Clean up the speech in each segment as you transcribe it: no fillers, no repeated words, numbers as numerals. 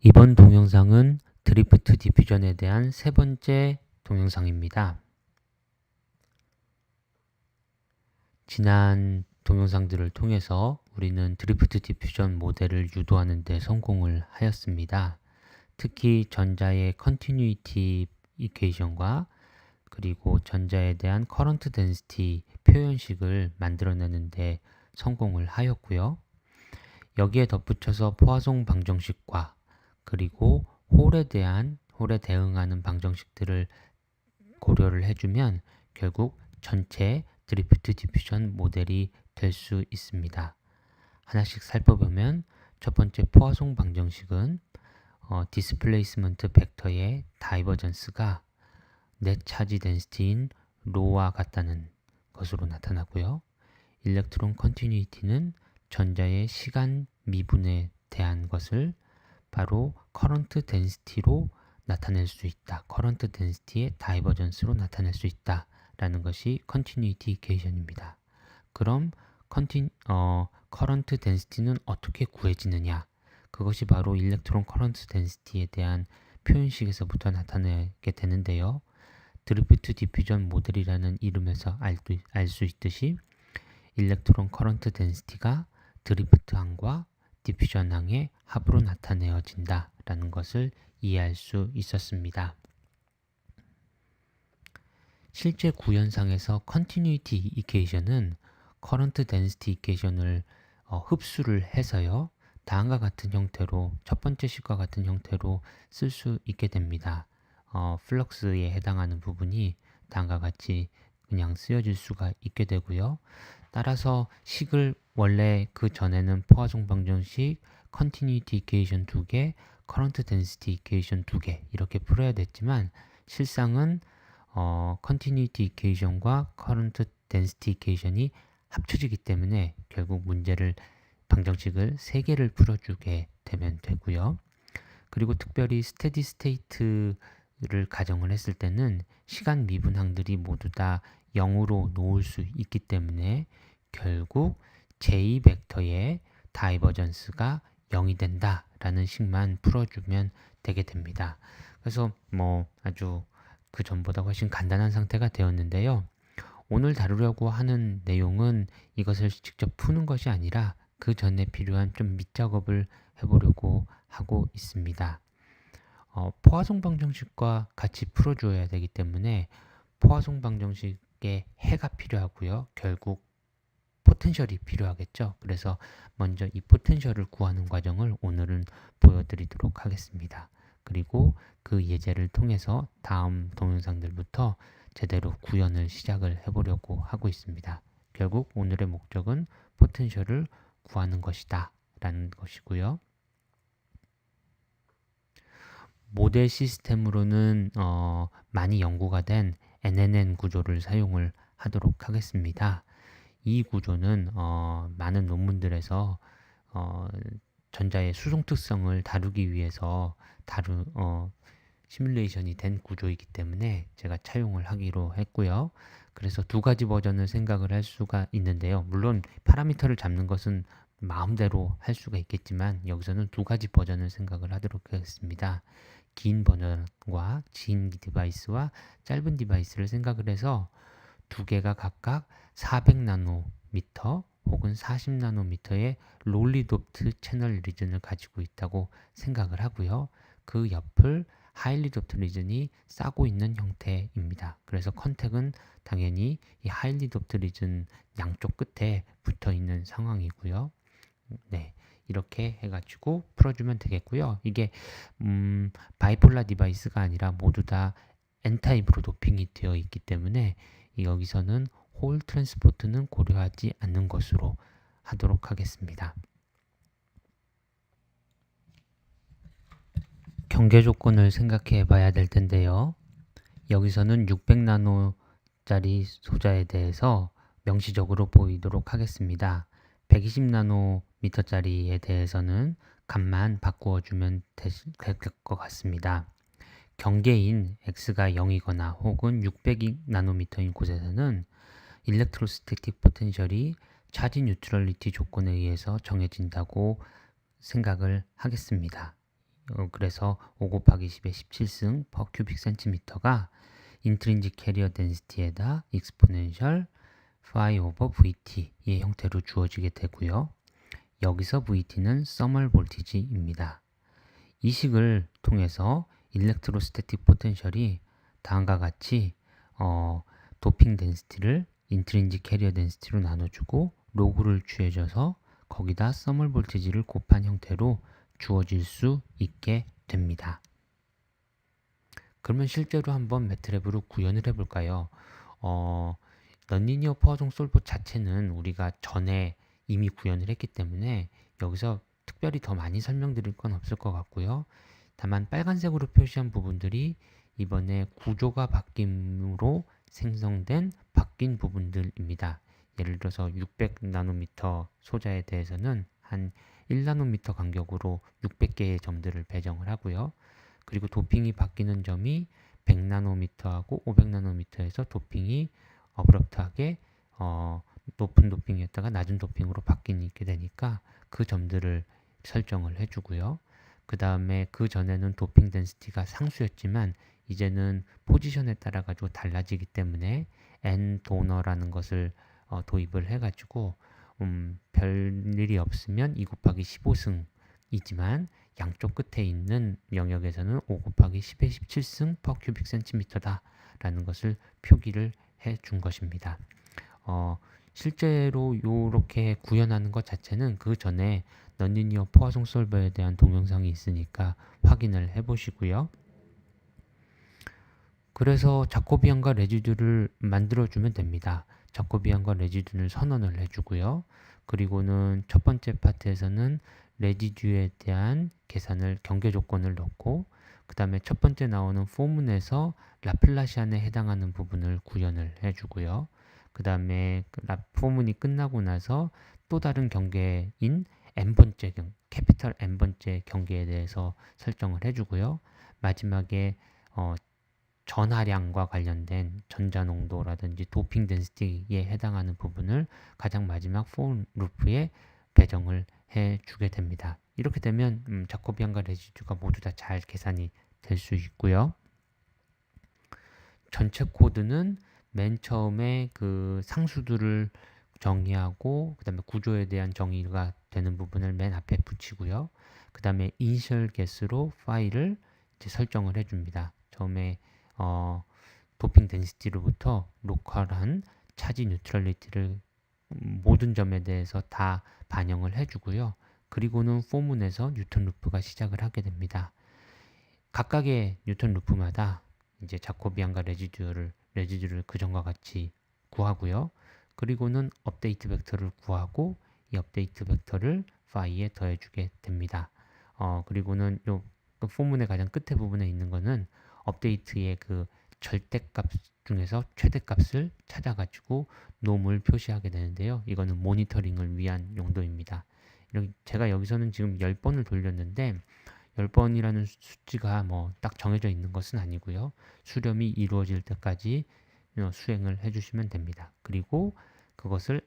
이번 동영상은 드리프트 디퓨전에 대한 세 번째 동영상입니다. 지난 동영상들을 통해서 우리는 드리프트 디퓨전 모델을 유도하는 데 성공을 하였습니다. 특히 전자의 컨티뉴이티 이퀘이션과 그리고 전자에 대한 커런트 덴시티 표현식을 만들어내는 데 성공을 하였고요. 여기에 덧붙여서 포화송 방정식과 그리고 홀에 대응하는 방정식들을 고려를 해주면 결국 전체 드리프트 디퓨전 모델이 될 수 있습니다. 하나씩 살펴보면 첫 번째 포화송 방정식은 디스플레이스먼트 벡터의 다이버전스가 넷 차지 덴시티인 로와 같다는 것으로 나타나고요. 일렉트론 컨티뉴이티는 전자의 시간 미분에 대한 것을 바로 커런트 덴시티로 나타낼 수 있다. 커런트 덴시티의 다이버전스로 나타낼 수 있다. 라는 것이 컨티뉴이티 이퀘이션입니다. 그럼 커런트 덴시티는 어떻게 구해지느냐? 그것이 바로 일렉트론 커런트 덴시티에 대한 표현식에서부터 나타나게 되는데요. 드리프트 디퓨전 모델이라는 이름에서 알 수 있듯이 일렉트론 커런트 덴시티가 드리프트항과 디퓨전항의 합으로 나타내어진다 라는 것을 이해할 수 있었습니다. 실제 구현상에서 컨티뉴이티 이퀘이션은 커런트 덴시티 이퀘이션을 흡수를 해서요. 다음과 같은 형태로 첫 번째 식과 같은 형태로 쓸 수 있게 됩니다. 플럭스에 해당하는 부분이 다음과 같이 그냥 쓰여질 수가 있게 되고요. 따라서 식을 원래 그 전에는 포화송 방정식, 컨티뉴이티 이퀘이션 2개, 커런트 덴시티 이퀘이션 2개 이렇게 풀어야 됐지만 실상은 컨티뉴이티 이퀘이션과 커런트 덴시티 이퀘이션이 합쳐지기 때문에 결국 방정식을 3개를 풀어주게 되면 되고요. 그리고 특별히 스테디 스테이트를 가정을 했을 때는 시간 미분항들이 모두 다 0으로 놓을 수 있기 때문에 결국 j2벡터의 다이버전스가 0이 된다 라는 식만 풀어주면 되게 됩니다. 그래서 아주 그 전보다 훨씬 간단한 상태가 되었는데요. 오늘 다루려고 하는 내용은 이것을 직접 푸는 것이 아니라 그 전에 필요한 좀 밑작업을 해보려고 하고 있습니다. 포화송 방정식과 같이 풀어줘야 되기 때문에 포화송 방정식에 해가 필요하고요. 결국 포텐셜이 필요하겠죠. 그래서 먼저 이 포텐셜을 구하는 과정을 오늘은 보여드리도록 하겠습니다. 그리고 그 예제를 통해서 다음 동영상들부터 제대로 구현을 시작을 해보려고 하고 있습니다. 결국 오늘의 목적은 포텐셜을 구하는 것이다 라는 것이고요. 모델 시스템으로는 많이 연구가 된 NNN 구조를 사용을 하도록 하겠습니다. 이 구조는 많은 논문들에서 전자의 수송 특성을 다루기 위해서 시뮬레이션이 된 구조이기 때문에 제가 차용을 하기로 했고요. 그래서 두 가지 버전을 생각을 할 수가 있는데요. 물론 파라미터를 잡는 것은 마음대로 할 수가 있겠지만 여기서는 두 가지 버전을 생각을 하도록 하겠습니다. 긴 버전과 긴 디바이스와 짧은 디바이스를 생각을 해서 두 개가 각각 400나노미터 혹은 40나노미터의 롤리도프트 채널 리전을 가지고 있다고 생각을 하고요. 그 옆을 하일리도프트 리전이 싸고 있는 형태입니다. 그래서 컨택은 당연히 이 하일리도프트 리전 양쪽 끝에 붙어 있는 상황이고요. 네, 이렇게 해가지고 풀어주면 되겠고요. 이게 바이폴라 디바이스가 아니라 모두 다 N타입으로 도핑이 되어 있기 때문에 여기서는 홀 트랜스포트는 고려하지 않는 것으로 하도록 하겠습니다. 경계 조건을 생각해 봐야 될 텐데요. 여기서는 600나노짜리 소자에 대해서 명시적으로 보이도록 하겠습니다. 120나노미터짜리에 대해서는 값만 바꾸어 주면 될 것 같습니다. 경계인 x가 0이거나 혹은 600나노미터인 곳에서는 일렉트로스태틱 포텐셜이 차지 뉴트럴리티 조건에 의해서 정해진다고 생각을 하겠습니다. 그래서 5 곱하기 10의 17승 per cubic cm가 intrinsic carrier density에다 exponential phi over VT의 형태로 주어지게 되고요. 여기서 VT는 thermal voltage입니다. 이 식을 통해서 electrostatic potential이 다음과 같이 도핑 덴시티를 intrinsic carrier density로 나눠주고 로그를 취해줘서 거기다 thermal voltage를 곱한 형태로 주어질 수 있게 됩니다. 그러면 실제로 한번 매트랩으로 구현을 해볼까요? 넌리니어 포화송 솔버 자체는 우리가 전에 이미 구현을 했기 때문에 여기서 특별히 더 많이 설명드릴 건 없을 것 같고요. 다만 빨간색으로 표시한 부분들이 이번에 구조가 바뀜으로 생성된 바뀐 부분들입니다. 예를 들어서 600나노미터 소자에 대해서는 한 1나노미터 간격으로 600개의 점들을 배정을 하고요. 그리고 도핑이 바뀌는 점이 100나노미터하고 500나노미터에서 도핑이 어브럽트하게 높은 도핑이었다가 낮은 도핑으로 바뀌게 되니까 그 점들을 설정을 해주고요. 그 다음에 그 전에는 도핑 덴시티가 상수였지만 이제는 포지션에 따라 가지고 달라지기 때문에 N 도너라는 것을 도입을 해가지고 별일이 없으면 2 곱하기 15승이지만 양쪽 끝에 있는 영역에서는 5 곱하기 10의 17승 per cubic cm다 라는 것을 표기를 해 준 것입니다. 실제로 이렇게 구현하는 것 자체는 그 전에 넌리니어 포화송 솔버에 대한 동영상이 있으니까 확인을 해 보시고요. 그래서 자코비안과 레지듀를 만들어주면 됩니다. 자코비안과 레지듀를 선언을 해주고요. 그리고는 첫 번째 파트에서는 레지듀에 대한 계산을 경계 조건을 넣고 그 다음에 첫 번째 나오는 포문에서 라플라시안에 해당하는 부분을 구현을 해주고요. 그 다음에 포문이 끝나고 나서 또 다른 경계인 n번째 캐피털 n번째 경계에 대해서 설정을 해주고요. 마지막에 전하량과 관련된 전자농도라든지 도핑 덴시티에 해당하는 부분을 가장 마지막 for 루프에 배정을 해주게 됩니다. 이렇게 되면 자코비안과 레지듀가 모두 다 잘 계산이 될 수 있고요. 전체 코드는 맨 처음에 그 상수들을 정의하고 그 다음에 구조에 대한 정의가 되는 부분을 맨 앞에 붙이고요. 그 다음에 initial guess로 파일을 이제 설정을 해줍니다. 처음에 도핑 덴시티로부터 로컬한 차지 뉴트럴리티를 모든 점에 대해서 다 반영을 해주고요. 그리고는 포문에서 뉴턴 루프가 시작을 하게 됩니다. 각각의 뉴턴 루프마다 이제 자코비안과 레지듀를 그전과 같이 구하고요. 그리고는 업데이트 벡터를 구하고 이 업데이트 벡터를 파이에 더해주게 됩니다. 그리고는 요 포문의 가장 끝에 부분에 있는 거는 업데이트의 그 절대값 중에서 최대값을 찾아가지고 놈을 표시하게 되는데요. 이거는 모니터링을 위한 용도입니다. 제가 여기서는 지금 10번을 돌렸는데 10번이라는 수치가 뭐 딱 정해져 있는 것은 아니고요. 수렴이 이루어질 때까지 수행을 해주시면 됩니다. 그리고 그것을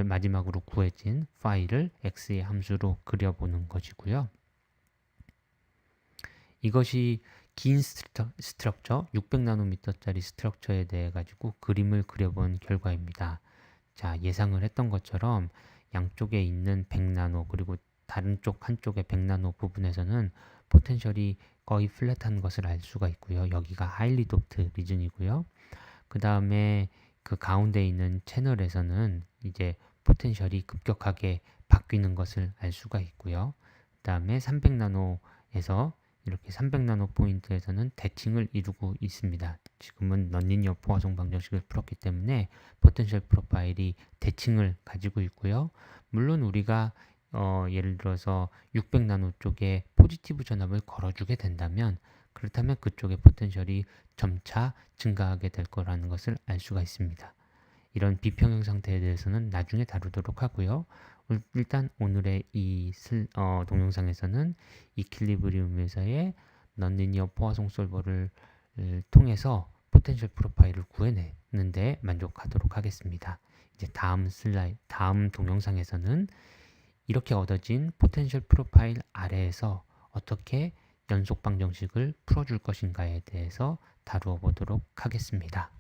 마지막으로 구해진 파일을 x의 함수로 그려보는 것이고요. 이것이 긴 스트럭처, 600나노미터짜리 스트럭처에 대해 가지고 그림을 그려본 결과입니다. 자, 예상을 했던 것처럼 양쪽에 있는 100나노 그리고 다른 쪽 한쪽의 100나노 부분에서는 포텐셜이 거의 플랫한 것을 알 수가 있고요. 여기가 하일리 도프트 리즌이고요. 그 다음에 그 가운데 있는 채널에서는 이제 포텐셜이 급격하게 바뀌는 것을 알 수가 있고요. 그 다음에 300나노에서 이렇게 300나노 포인트에서는 대칭을 이루고 있습니다. 지금은 넌리니어 포화송 방정식을 풀었기 때문에 포텐셜 프로파일이 대칭을 가지고 있고요. 물론 우리가 예를 들어서 600나노 쪽에 포지티브 전압을 걸어주게 된다면 그렇다면 그쪽의 포텐셜이 점차 증가하게 될 거라는 것을 알 수가 있습니다. 이런 비평형 상태에 대해서는 나중에 다루도록 하고요. 일단 오늘의 이 동영상에서는 이퀄리브리움에서의 넌리니어 포화송 솔버를 통해서 포텐셜 프로파일을 구해내는데 만족하도록 하겠습니다. 이제 다음 동영상에서는 이렇게 얻어진 포텐셜 프로파일 아래에서 어떻게 연속 방정식을 풀어줄 것인가에 대해서 다루어 보도록 하겠습니다.